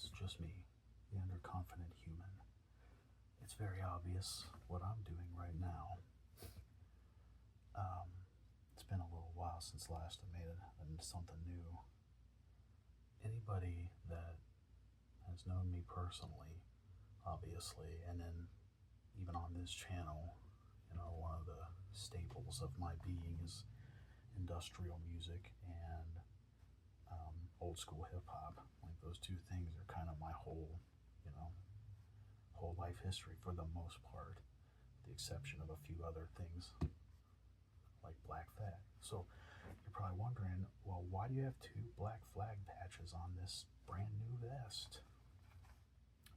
It's just me, the underconfident human. It's very obvious what I'm doing right now. Um, it's been a little while since last I made something new. Anybody that has known me personally, obviously, and then even on this channel, one of the staples of my being is industrial music and old school hip hop. Like those two things are kind of my whole life history for the most part, with the exception of a few other things like Black Flag. So you're probably wondering, well, why do you have two black flag patches on this brand new vest?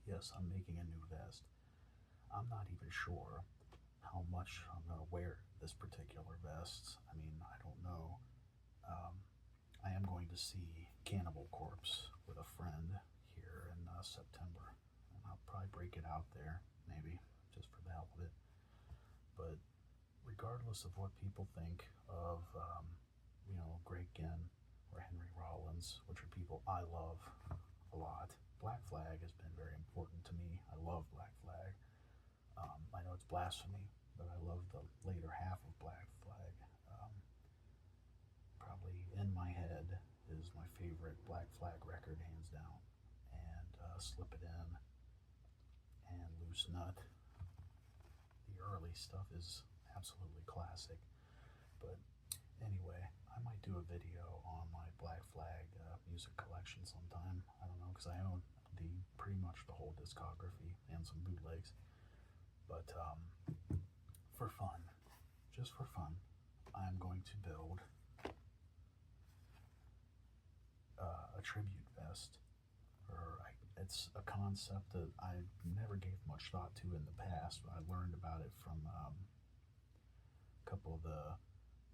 Yes, I'm making a new vest. I'm not even sure how much I'm going to wear this particular vest. I mean, I don't know. I am going to see Cannibal Corpse with a friend here in September. And I'll probably break it out there, maybe, just for the hell of it. But regardless of what people think of, Greg Ginn or Henry Rollins, which are people I love a lot, Black Flag has been very important to me. I love Black Flag. I know it's blasphemy, but I love the later half of Black Flag. Probably In My Head is my favorite Black Flag record, hands down. And Slip It In and Loose Nut. The early stuff is absolutely classic. But anyway, I might do a video on my Black Flag music collection sometime. I don't know, because I own pretty much the whole discography and some bootlegs. But for fun, just for fun, I'm going to build a tribute vest. It's a concept that I never gave much thought to in the past, but I learned about it from a couple of the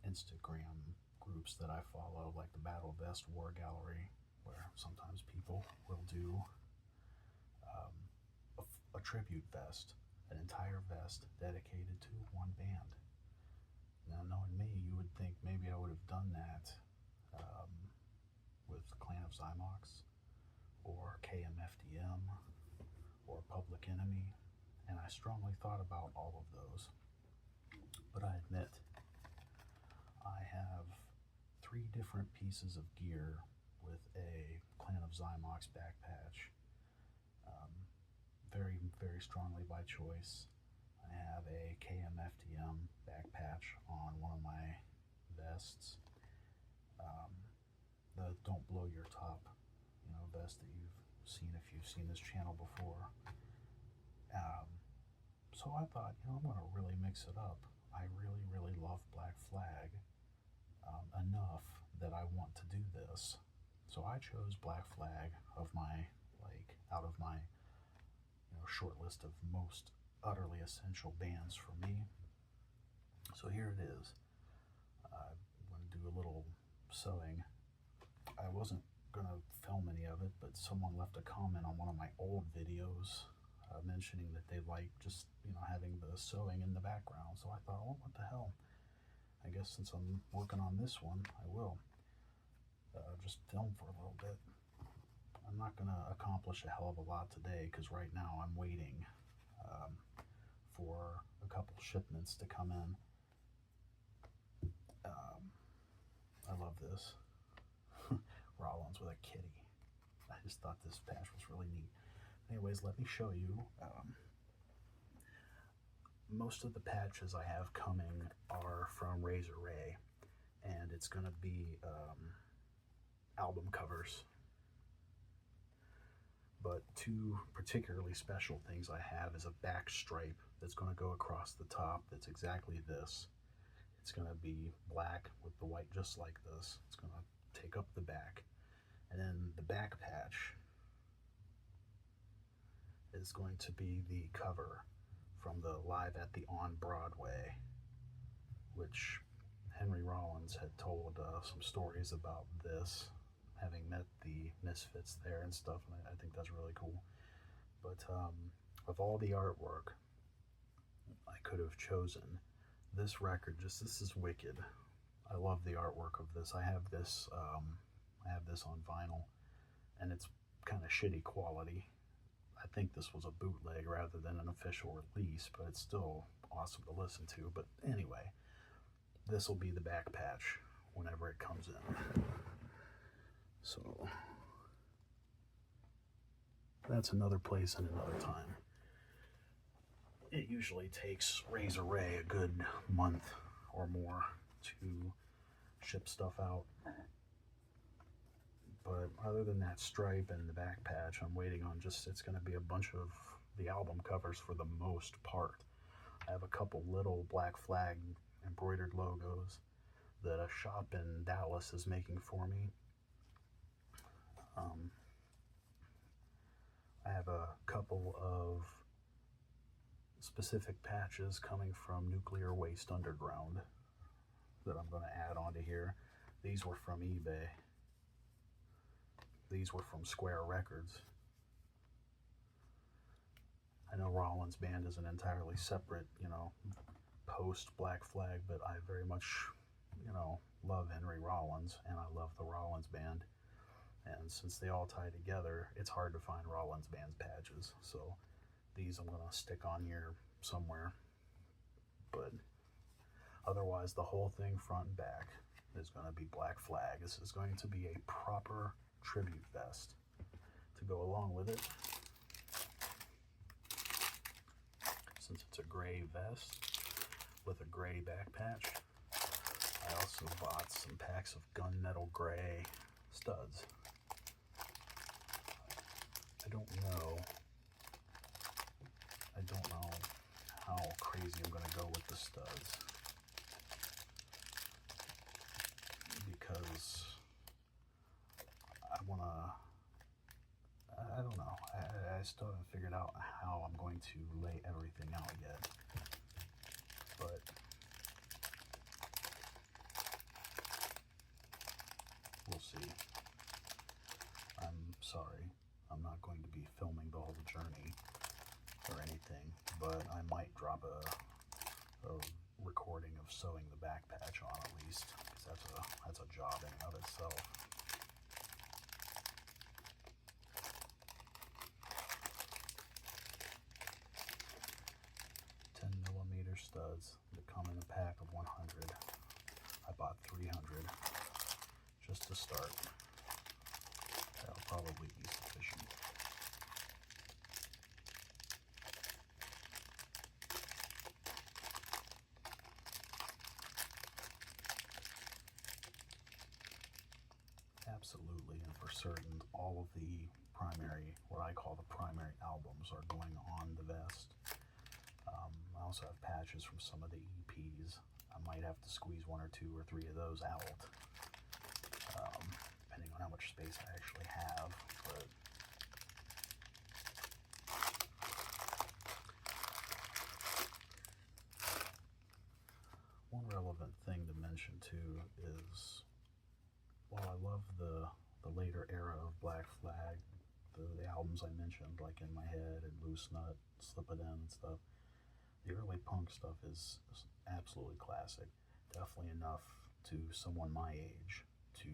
Instagram groups that I follow, like the Battle Vest War Gallery, where sometimes people will do a tribute vest, an entire vest dedicated to one band. Now, knowing me, you would think maybe I would have done that with Clan of Xymox or KMFDM or Public Enemy, and I strongly thought about all of those. But I admit, I have 3 different pieces of gear with a Clan of Xymox back patch. Very, very strongly by choice. I have a KMFDM back patch on one of my vests. The Don't Blow Your Top, vest that you've seen if you've seen this channel before. So I thought, I'm going to really mix it up. I really, really love Black Flag enough that I want to do this. So I chose Black Flag out of my short list of most utterly essential bands for me. So here it is. I'm going to do a little sewing. I wasn't going to film any of it, but someone left a comment on one of my old videos mentioning that they like just having the sewing in the background. So I thought, oh, what the hell, I guess since I'm working on this one, I will just film for a little bit. I'm not going to accomplish a hell of a lot today, because right now I'm waiting for a couple shipments to come in. I love this. Rollins with a kitty. I just thought this patch was really neat. Anyways, let me show you. Most of the patches I have coming are from Razor Ray, and it's going to be album covers. But 2 particularly special things I have is a back stripe that's going to go across the top that's exactly this. It's going to be black with the white just like this. It's going to take up the back. And then the back patch is going to be the cover from the Live at the On Broadway, which Henry Rollins had told some stories about this, having met the Misfits there and stuff, and I think that's really cool. But of all the artwork I could have chosen, this record, this is wicked. I love the artwork of this. I have this on vinyl, and it's kind of shitty quality. I think this was a bootleg rather than an official release, but it's still awesome to listen to. But anyway, this will be the back patch whenever it comes in. So that's another place and another time. It usually takes Razor Ray a good month or more to ship stuff out. But other than that stripe and the back patch, I'm waiting on it's going to be a bunch of the album covers for the most part. I have a couple little Black Flag embroidered logos that a shop in Dallas is making for me. I have a couple of specific patches coming from Nuclear Waste Underground that I'm going to add onto here. These were from eBay. These were from Square Records. I know Rollins Band is an entirely separate, post Black Flag, but I very much, love Henry Rollins, and I love the Rollins Band. And since they all tie together, it's hard to find Rollins Band's patches. So these I'm going to stick on here somewhere. But otherwise, the whole thing front and back is going to be Black Flag. This is going to be a proper tribute vest to go along with it. Since it's a gray vest with a gray back patch, I also bought some packs of gunmetal gray studs. I don't know how crazy I'm going to go with the studs, because I don't know. I still haven't figured out how I'm going to lay everything out yet. But we'll see. I'm sorry. I'm not going to be filming the whole journey or anything, but I might drop a recording of sewing the back patch on at least, because that's a job in and of itself. Studs that come in a pack of 100. I bought 300 just to start. That'll probably be sufficient. Absolutely, and for certain, all of the primary, what I call the primary albums, are going on the vest. I also have patches from some of the EPs. I might have to squeeze 1 or 2 or 3 of those out, depending on how much space I actually have. But one relevant thing to mention too is, while I love the later era of Black Flag, the albums I mentioned, like In My Head and Loose Nut, Slip It In and stuff, the early punk stuff is absolutely classic. Definitely enough to someone my age to,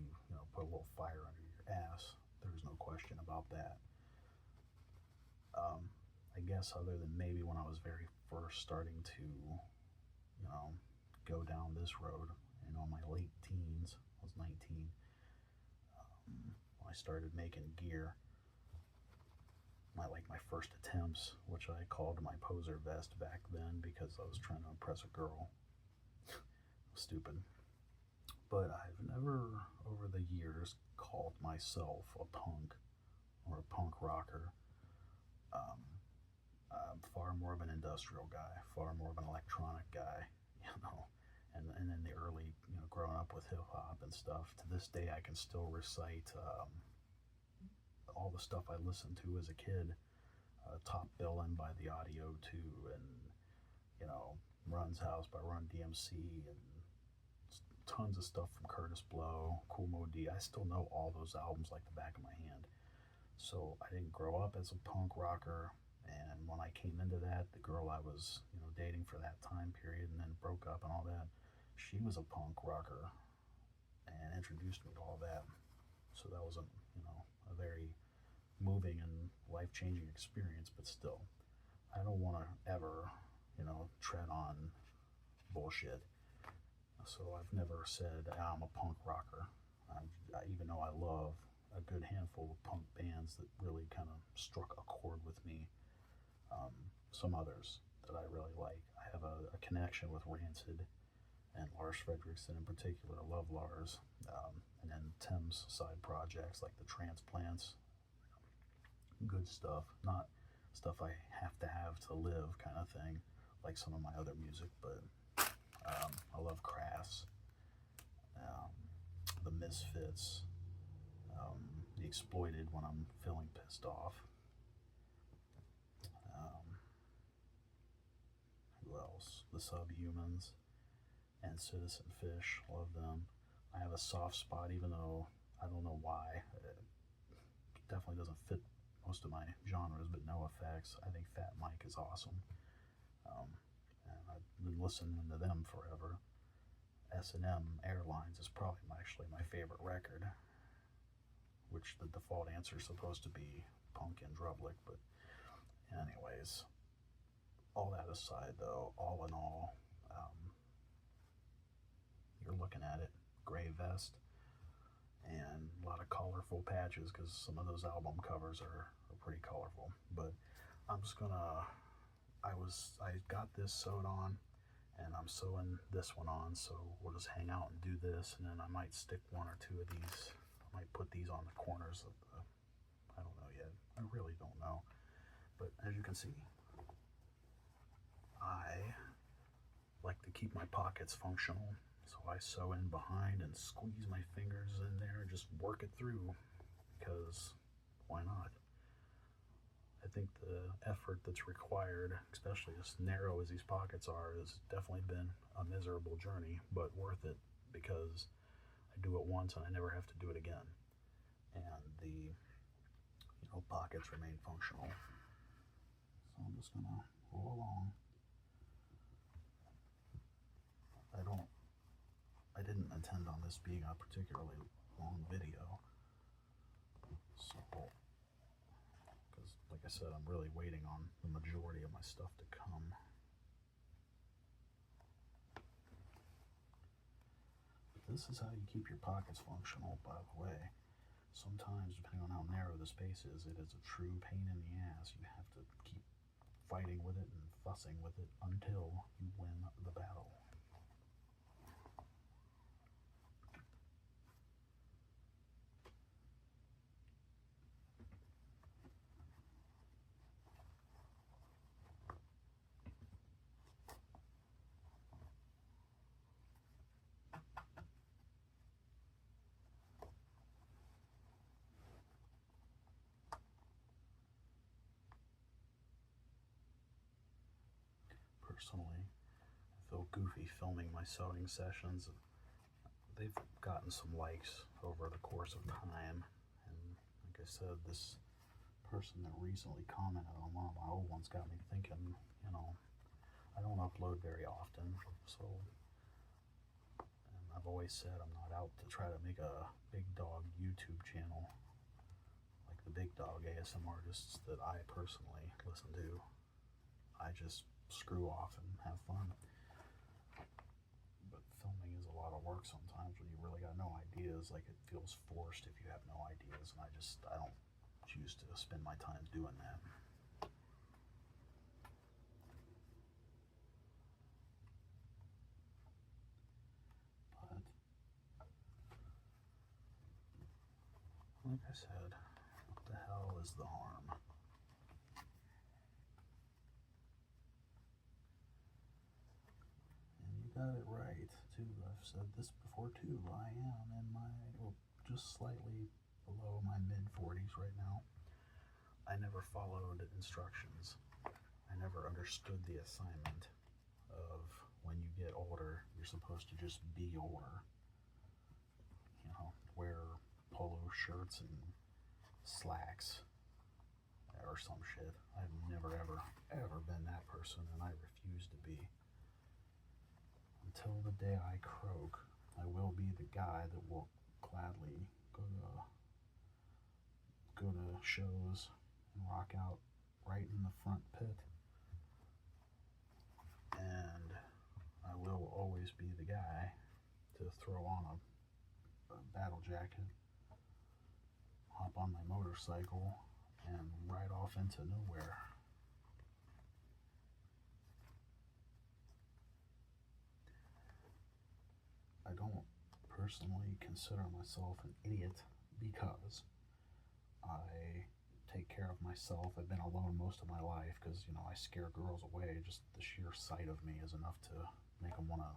put a little fire under your ass. There's no question about that. I guess other than maybe when I was very first starting to, go down this road, my late teens, I was 19, when I started making gear. My first attempts, which I called my poser vest back then because I was trying to impress a girl. Stupid. But I've never, over the years, called myself a punk or a punk rocker. I'm far more of an industrial guy, far more of an electronic guy, and in the early, growing up with hip hop and stuff, to this day I can still recite all the stuff I listened to as a kid, Top Billin' by The Audio 2, and Run's House by Run DMC, and tons of stuff from Curtis Blow, Kool Moe Dee. I still know all those albums like the back of my hand. So I didn't grow up as a punk rocker, and when I came into that, the girl I was dating for that time period and then broke up and all that, she was a punk rocker and introduced me to all that. So that was a very moving and life-changing experience, but still, I don't want to ever, tread on bullshit. So I've never said I'm a punk rocker, even though I love a good handful of punk bands that really kind of struck a chord with me. Some others that I really like. I have a connection with Rancid and Lars Fredriksson in particular. I love Lars. And then Tim's side projects like the Transplants. Good stuff. Not stuff I have to live kind of thing, like some of my other music, but I love Crass, the Misfits, the Exploited when I'm feeling pissed off. Who else? The Subhumans and Citizen Fish. Love them. I have a soft spot, even though I don't know why. It definitely doesn't fit most of my genres, but no effects. I think Fat Mike is awesome. And I've been listening to them forever. S&M Airlines is probably actually my favorite record, which the default answer is supposed to be punk and Drublick, but anyways, all that aside though, all in all, you're looking at it, gray vest, and a lot of colorful patches, because some of those album covers are pretty colorful, but I'm just gonna, I got this sewed on, and I'm sewing this one on, so we'll just hang out and do this, and then I might stick one or two of these, I might put these on the corners of the, I don't know yet, I really don't know, but as you can see, I like to keep my pockets functional, so I sew in behind and squeeze my fingers in there and just work it through, because why not? I think the effort that's required, especially as narrow as these pockets are, has definitely been a miserable journey, but worth it, because I do it once and I never have to do it again. And the pockets remain functional. So I'm just gonna roll along. I didn't intend on this being a particularly long video, so, because like I said, I'm really waiting on the majority of my stuff to come. But this is how you keep your pockets functional, by the way. Sometimes, depending on how narrow the space is, it is a true pain in the ass. You have to keep fighting with it and fussing with it until you win the battle. Personally, I feel goofy filming my sewing sessions. They've gotten some likes over the course of time, and like I said, this person that recently commented on one of my old ones got me thinking, I don't upload very often, so, and I've always said I'm not out to try to make a big dog YouTube channel like the big dog ASM artists that I personally listen to. I just screw off and have fun. But filming is a lot of work sometimes when you really got no ideas. Like, it feels forced if you have no ideas, and I don't choose to spend my time doing that. But like I said, what the hell is the harm? Got it right, too. I've said this before, too. I am in just slightly below my mid-40s right now. I never followed instructions. I never understood the assignment of when you get older, you're supposed to just be older. Wear polo shirts and slacks or some shit. I've never, ever been that person, and I refuse to be. Until the day I croak, I will be the guy that will gladly go to shows and rock out right in the front pit. And I will always be the guy to throw on a battle jacket, hop on my motorcycle, and ride off into nowhere. I don't personally consider myself an idiot because I take care of myself. I've been alone most of my life because, you know, I scare girls away. Just the sheer sight of me is enough to make them want to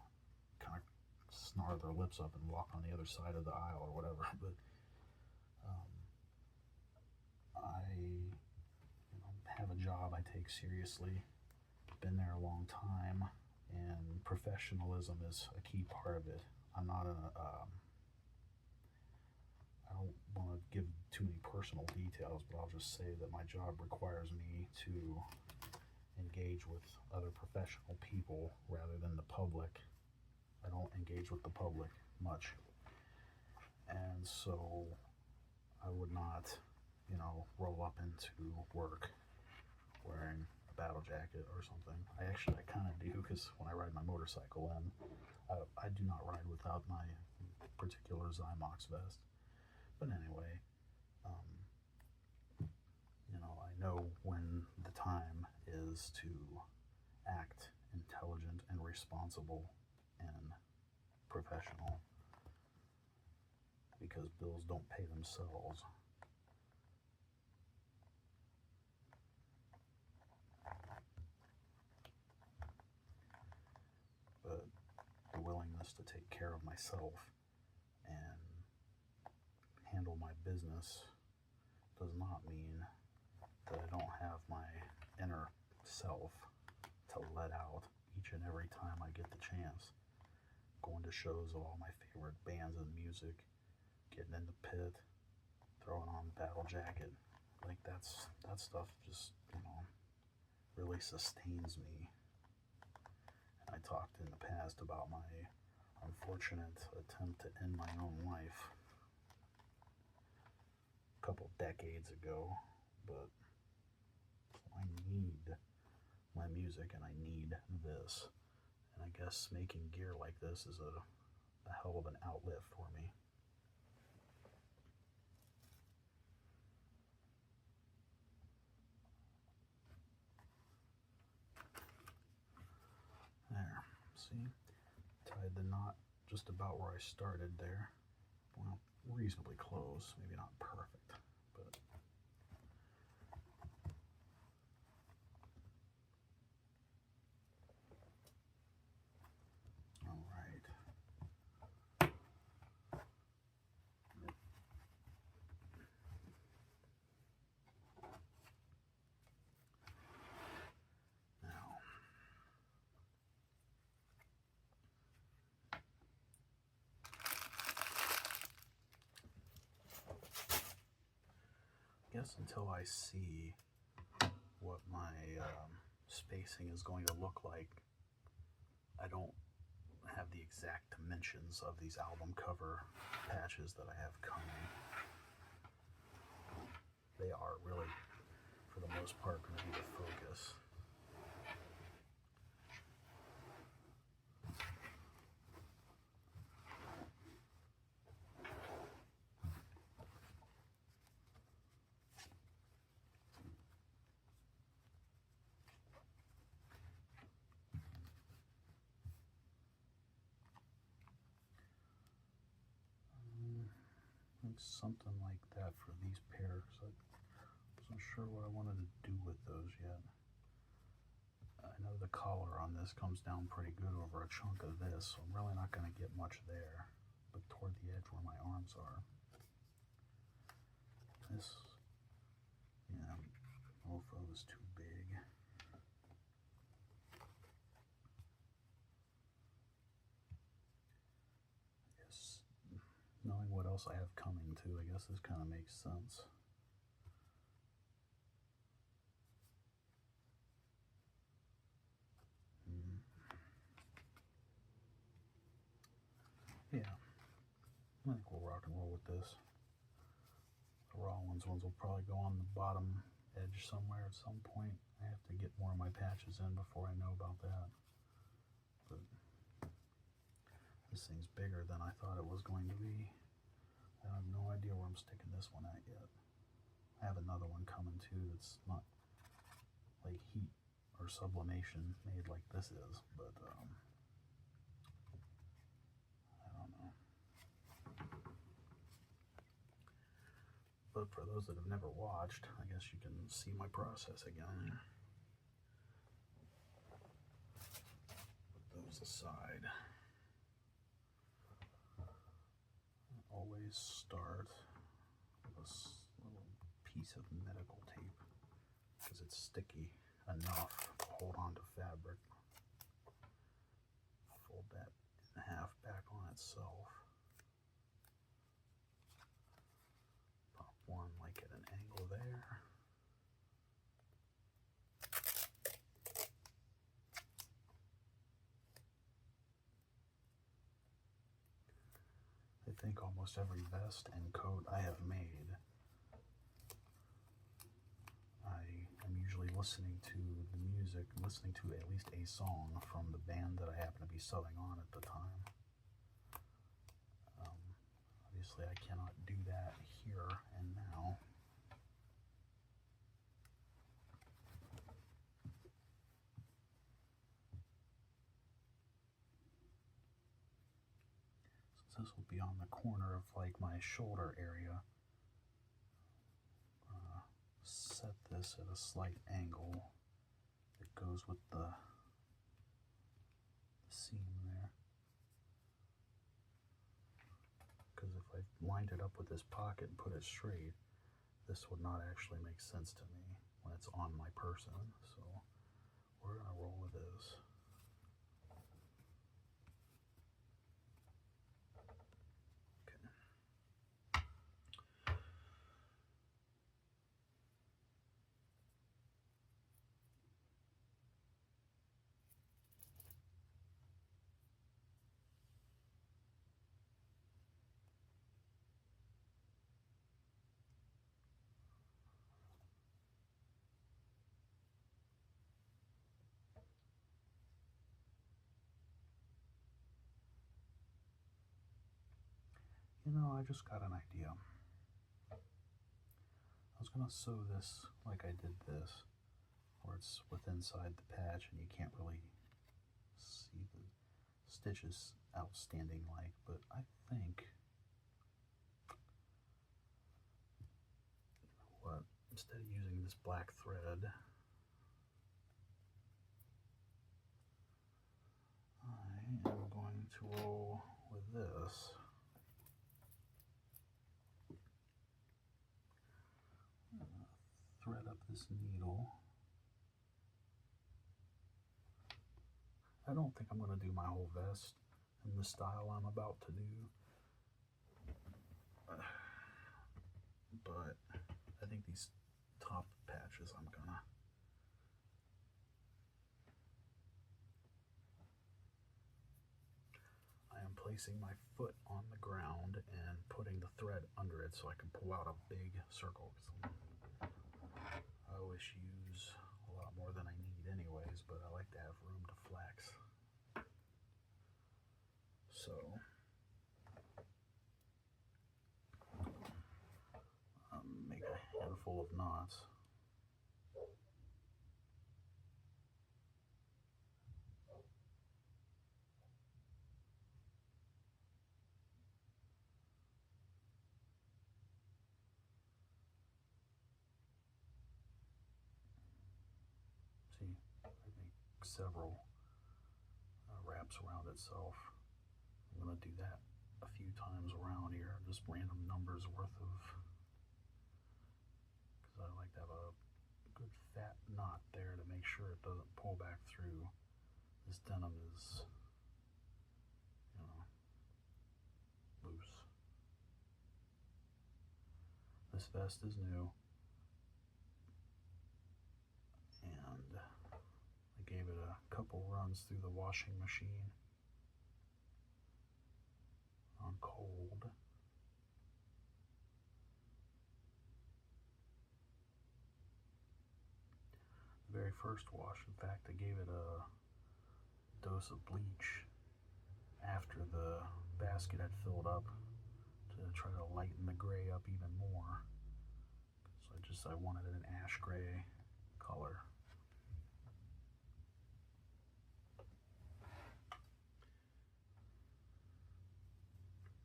kind of snarl their lips up and walk on the other side of the aisle or whatever. But I have a job I take seriously. Been there a long time, and professionalism is a key part of it. I'm not I don't want to give too many personal details, but I'll just say that my job requires me to engage with other professional people rather than the public. I don't engage with the public much. And so I would not, roll up into work wearing a battle jacket or something. I kind of do, because when I ride my motorcycle in, I do not ride without my particular Xymox vest. But anyway, I know when the time is to act intelligent and responsible and professional, because bills don't pay themselves. But the willingness to take care of myself and handle my business does not mean that I don't have my inner self to let out each and every time I get the chance. Going to shows of all my favorite bands and music, getting in the pit, throwing on the battle jacket, like that stuff just, really sustains me. I talked in the past about my unfortunate attempt to end my own life a couple decades ago, but I need my music and I need this. And I guess making gear like this is a hell of an outlet for me. There, see? Tied the knot just about where I started there. Well, reasonably close, maybe not perfect, but all right. Now, I guess until I see what my spacing is going to look like, I don't have the exact dimensions of these album cover patches that I have coming. They are really, for the most part, going to be the focus. Something like that for these pairs. I wasn't sure what I wanted to do with those yet. I know the collar on this comes down pretty good over a chunk of this, so I'm really not going to get much there, but toward the edge where my arms are. This, mofo is too big. Knowing what else I have coming too, I guess this kind of makes sense. Yeah, I think we'll rock and roll with this. raw ones. Ones will probably go on the bottom edge somewhere at some point. I have to get more of my patches in before I know about that. But this thing's bigger than I thought it was going to be. I have no idea where I'm sticking this one at yet. I have another one coming too that's not like heat or sublimation made like this is, but I don't know. But for those that have never watched, I guess you can see my process again. Put those aside. Always start with a little piece of medical tape because it's sticky enough to hold on to fabric. Fold that in half back on itself. Pop one like at an angle there. I think almost every vest and coat I have made, I am usually listening to the music, listening to at least a song from the band that I happen to be subbing on at the time. Obviously, I cannot do that here and now. This will be on the corner of like my shoulder area. Set this at a slight angle that goes with the seam there. Because if I lined it up with this pocket and put it straight, this would not actually make sense to me when it's on my person. So we're gonna roll with this. You know, I just got an idea. I was going to sew this like I did this, where it's with inside the patch and you can't really see the stitches outstanding like, but I think, you know what, instead of using this black thread, I am going to roll with this. Thread up this needle. I don't think I'm going to do my whole vest in the style I'm about to do, but I think these top patches I'm gonna. I am placing my foot on the ground and putting the thread under it so I can pull out a big circle. I always use a lot more than I need anyways, but I like to have room to flex. So make a handful of knots. See, I make several wraps around itself. I'm going to do that a few times around here, just random numbers worth of, because I like to have a good fat knot there to make sure it doesn't pull back through. This denim is, you know, loose. This vest is new, and I gave it a couple runs through the washing machine on cold. the very first wash. In fact, I gave it a dose of bleach after the basket had filled up to try to lighten the gray up even more. So I wanted an ash gray color.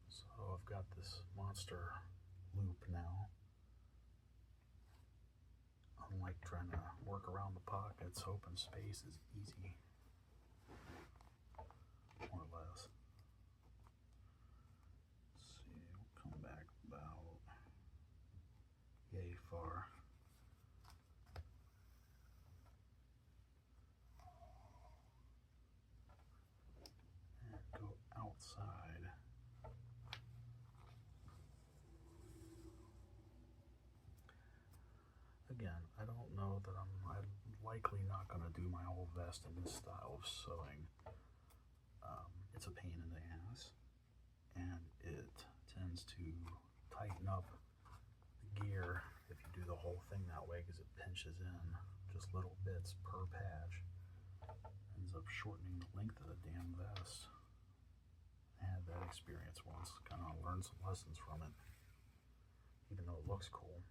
So I've got this monster loop now. Unlike trying to work around the pockets, open space is easy, more or less. Let's see, we'll come back about yay far. And go outside. Again, I don't know that I'm likely not going to do my whole vest in this style of sewing. It's a pain in the ass, and it tends to tighten up the gear if you do the whole thing that way, because it pinches in just little bits per patch. Ends up shortening the length of the damn vest. I had that experience once, kind of learned some lessons from it, even though it looks cool.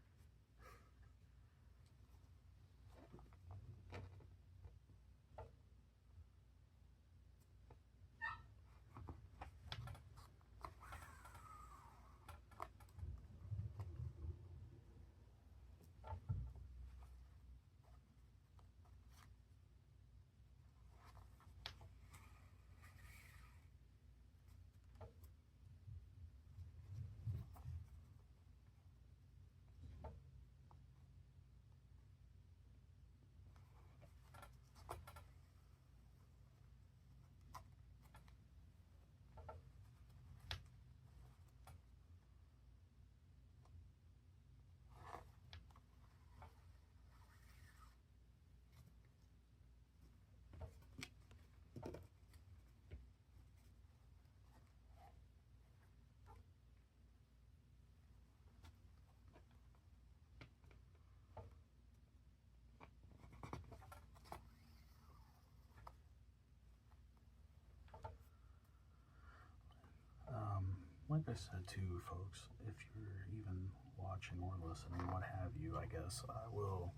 Like I said too, folks, if you're even watching or listening, what have you, I guess, I will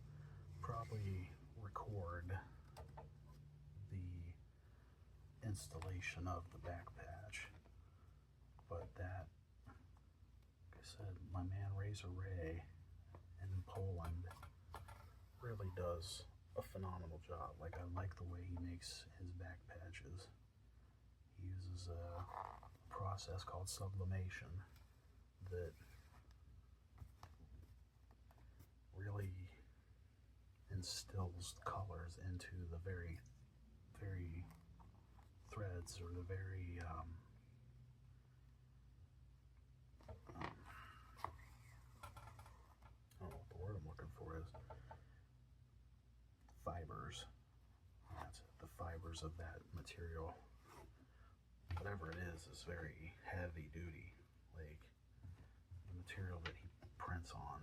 probably record the installation of the back patch. But that, like I said, my man Razor Ray in Poland really does a phenomenal job. Like, I like the way he makes his back patches. He uses a process called sublimation that really instills colors into the very threads, or the very I don't know what the word I'm looking for is. Fibers. That's it. The fibers of that material, whatever it is very heavy duty. Like, the material that he prints on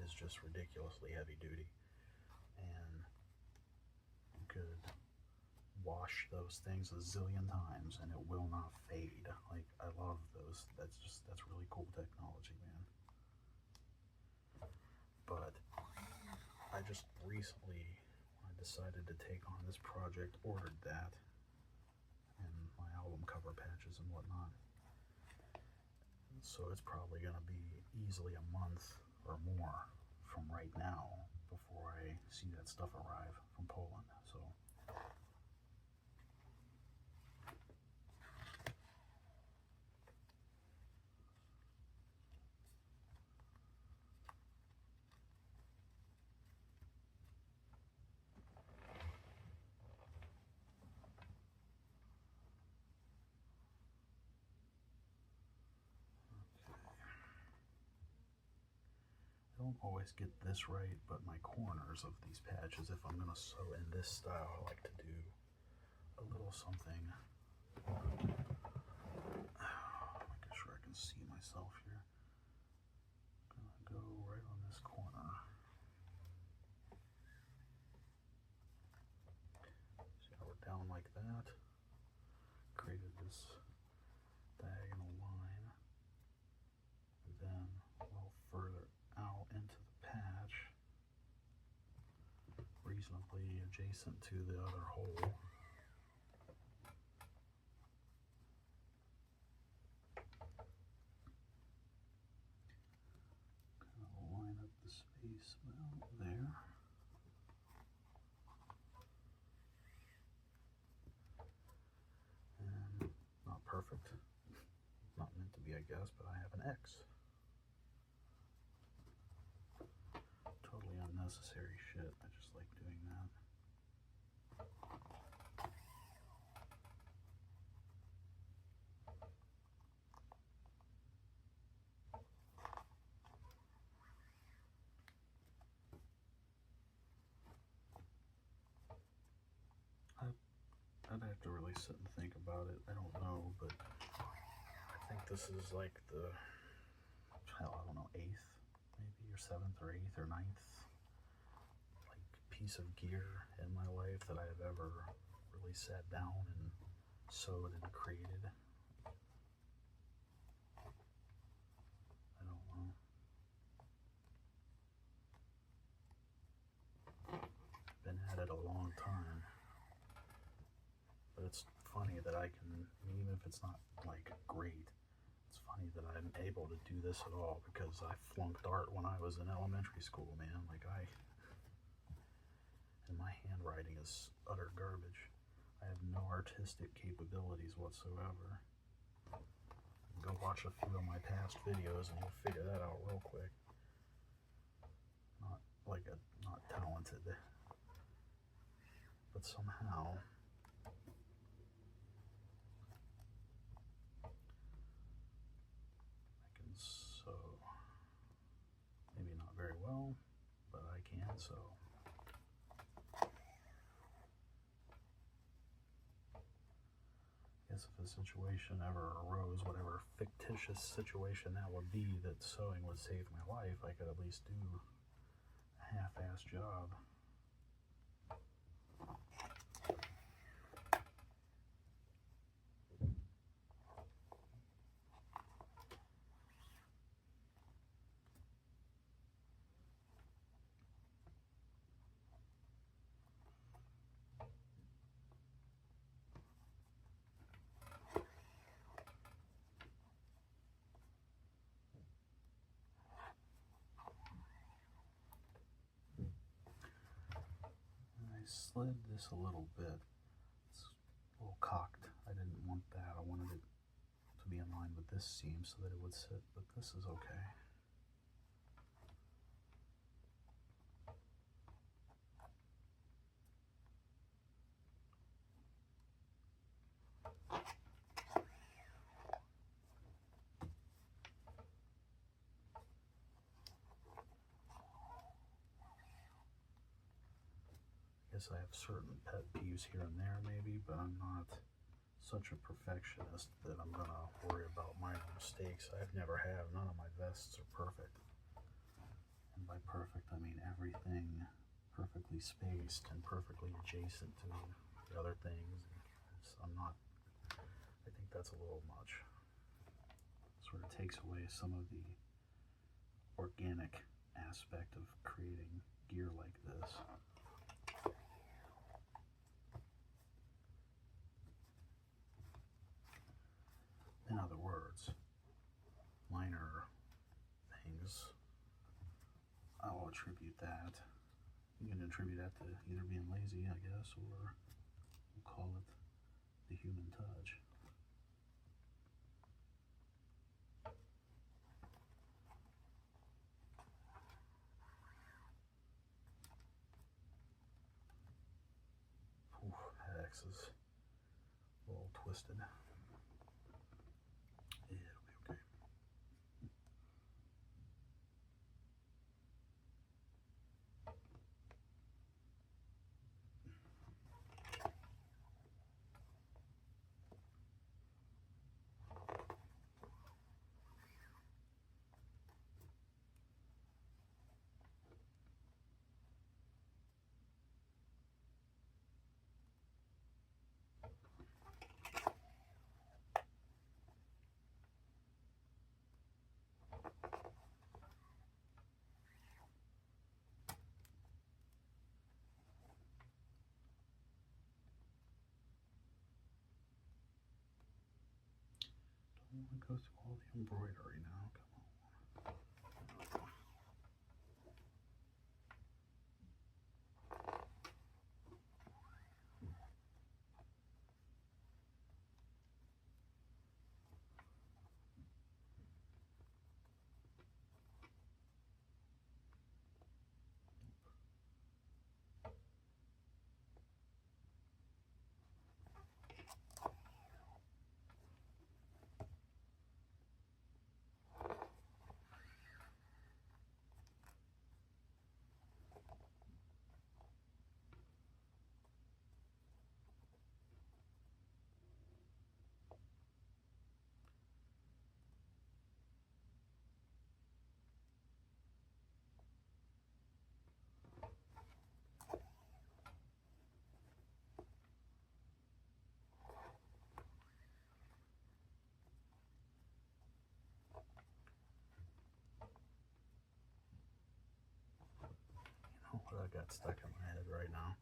is just ridiculously heavy duty, and you could wash those things a zillion times and it will not fade. Like, I love those. That's really cool technology, man. But I just recently, when I decided to take on this project, ordered that and my album cover patches and whatnot. So it's probably going to be easily a month or more from right now before I see that stuff arrive from Poland. So I don't always get this right, but my corners of these patches, if I'm going to sew in this style, I like to do a little something. Making sure I can see myself here. I'm going to go right on this corner. this diagonal line, and then a little further out into the patch, reasonably adjacent to the other hole. Kind of line up the space about there. And not perfect, not meant to be, I guess, but I have an X. Totally unnecessary shit. I just like doing that. I'd have to really sit and think about it. I don't know, but I think this is like the, hell, I don't know, 8th, maybe, or 7th, or 8th, or 9th, like, piece of gear in my life that I have ever really sat down and sewed and created. I don't know. Been at it a long time. But it's funny that I can, even if it's not like great, it's funny that I'm able to do this at all, because I flunked art when I was in elementary school, man. Like, and my handwriting is utter garbage. I have no artistic capabilities whatsoever. Go watch a few of my past videos and you'll figure that out real quick. Not talented, but somehow sew. Maybe not very well, but I can sew. I guess if a situation ever arose, whatever fictitious situation that would be, that sewing would save my life, I could at least do a half-assed job. Slid this a little bit. It's a little cocked. I didn't want that. I wanted it to be in line with this seam so that it would sit, but this is okay. I have certain pet peeves here and there maybe, but I'm not such a perfectionist that I'm gonna worry about minor mistakes. I've never have. None of my vests are perfect. And by perfect, I mean everything perfectly spaced and perfectly adjacent to the other things. I think that's a little much. Sort of takes away some of the organic aspect of creating gear like this. In other words, minor things, I'll attribute that. You can attribute that to either being lazy, I guess, or we'll call it the human touch. Oof, that X is a little twisted. I'm gonna go through all the embroidery now. Come on. What I got stuck in my head right now.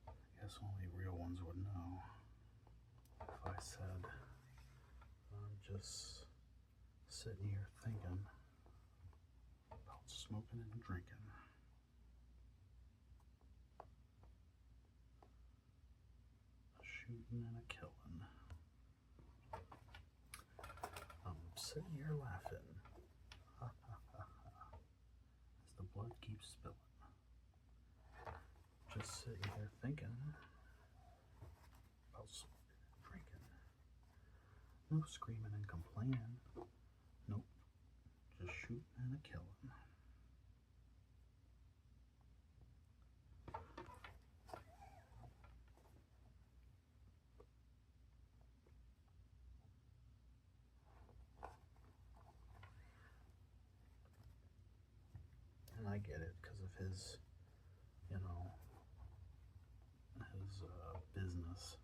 I guess only real ones would know. If I said, I'm just sitting here thinking about smoking and drinking. A shooting and a killing. I'm sitting here laughing. The blood keeps spilling. Just sitting here thinking about drinking. No screaming and complaining. Nope. Just shooting and a killing. And I get it because of his, his business.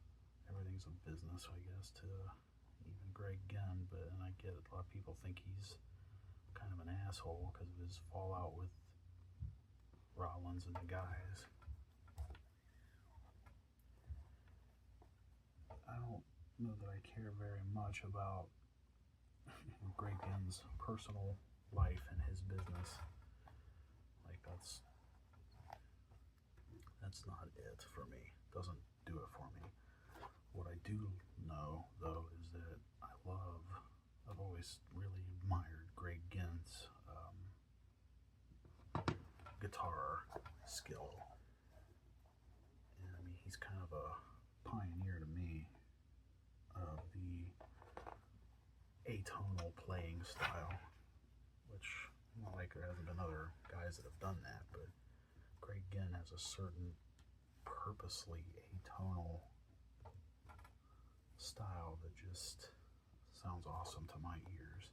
Everything's a business, I guess, to even Greg Ginn. But and I get it. A lot of people think he's kind of an asshole because of his fallout with Rollins and the guys. I don't know that I care very much about Greg Ginn's personal life and his business. Like that's not it for me. Doesn't do it for me. What I do know though is that I've always really admired Greg Ginn's guitar skill. And I mean, he's kind of a pioneer to me of the atonal playing style, which, not like there hasn't been other guys that have done that, but Greg Ginn has a certain purposely atonal style that just sounds awesome to my ears.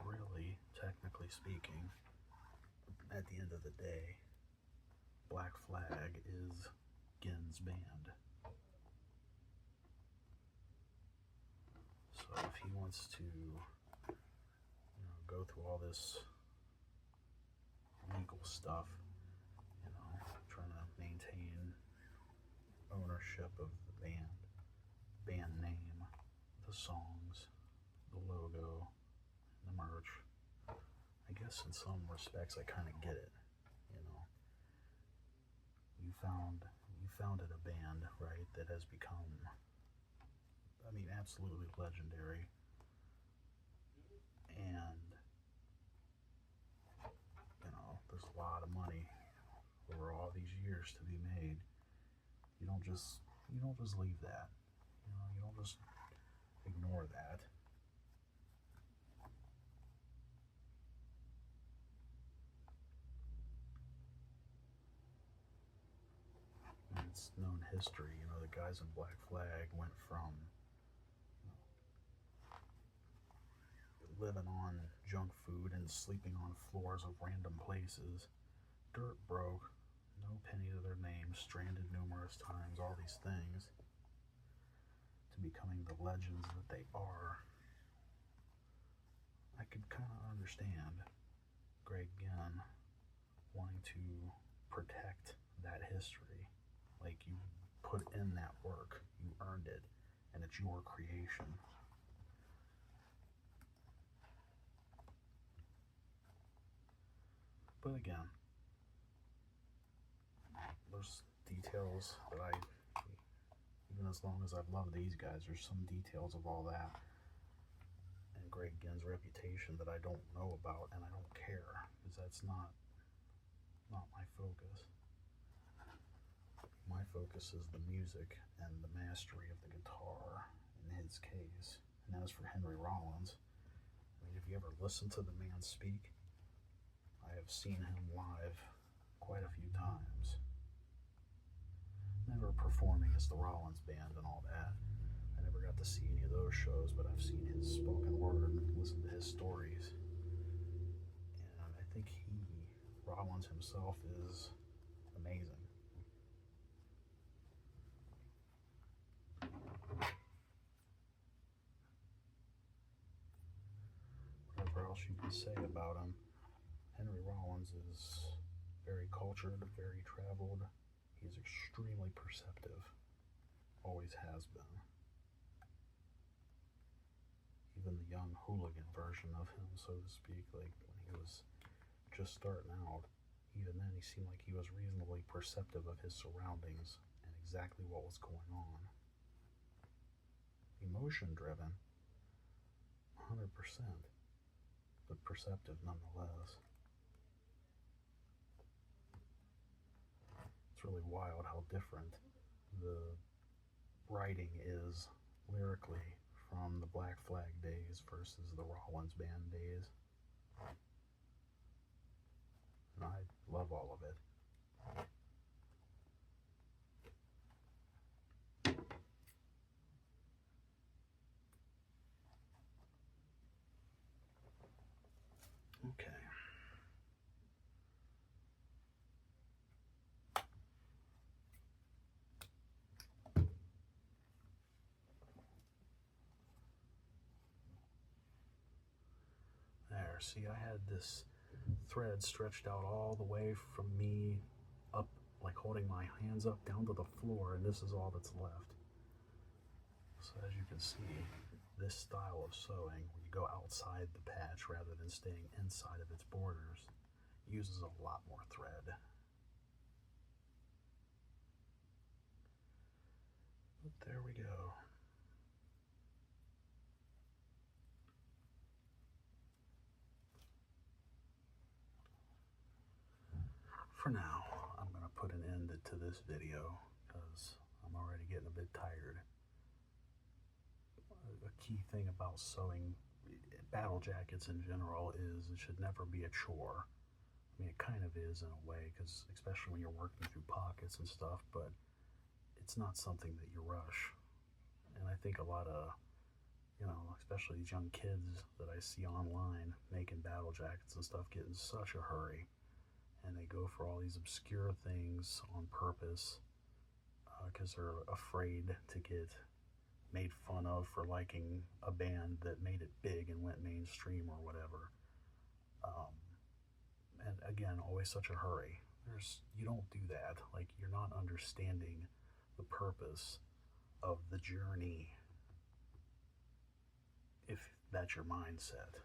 Really, technically speaking, at the end of the day, Black Flag is Ginn's band. So if he wants to, go through all this legal stuff, trying to maintain ownership of the band name, the songs, the logo, the merch, I guess in some respects I kind of get it. You founded a band, right, that has become, absolutely legendary, and there's a lot of money over all these years to be made. You don't just leave that. You don't just ignore that. And it's known history. The guys in Black Flag went from living on junk food and sleeping on floors of random places, dirt broke, no penny to their names, stranded numerous times, all these things, to becoming the legends that they are. I could kind of understand Greg Ginn wanting to protect that history. Like, you put in that work, you earned it, and it's your creation. But again, there's details that even as long as I've loved these guys, there's some details of all that and Greg Ginn's reputation that I don't know about, and I don't care, because that's not my focus. My focus is the music and the mastery of the guitar in his case. And as for Henry Rollins, I mean, if you ever listen to the man speak, I have seen him live quite a few times. Never performing as the Rollins Band and all that. I never got to see any of those shows, but I've seen his spoken word and listened to his stories. And I think Rollins himself, is amazing. Whatever else you can say about him, Henry Rollins is very cultured, very traveled. He's extremely perceptive. Always has been. Even the young hooligan version of him, so to speak, like when he was just starting out, even then he seemed like he was reasonably perceptive of his surroundings and exactly what was going on. Emotion driven, 100%, but perceptive nonetheless. It's really wild how different the writing is lyrically from the Black Flag days versus the Rollins Band days. And I love all of it. Okay. There, see, I had this thread stretched out all the way from me up, like holding my hands up down to the floor, and this is all that's left. So as you can see, this style of sewing, where you go outside the patch rather than staying inside of its borders, uses a lot more thread. But there we go. For now, I'm going to put an end to this video because I'm already getting a bit tired. A key thing about sewing battle jackets in general is it should never be a chore. I mean, it kind of is in a way, because especially when you're working through pockets and stuff, but it's not something that you rush. And I think a lot of, especially these young kids that I see online making battle jackets and stuff, get in such a hurry. And they go for all these obscure things on purpose because they're afraid to get made fun of for liking a band that made it big and went mainstream or whatever. And again, always such a hurry. You don't do that. Like, you're not understanding the purpose of the journey if that's your mindset.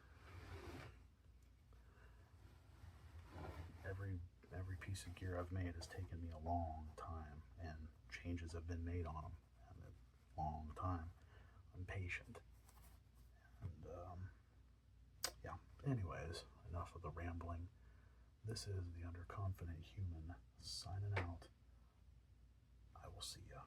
Every piece of gear I've made has taken me a long time, and changes have been made on them, and a long time. I'm patient. And, yeah, anyways, enough of the rambling. This is the Underconfident Human signing out. I will see ya.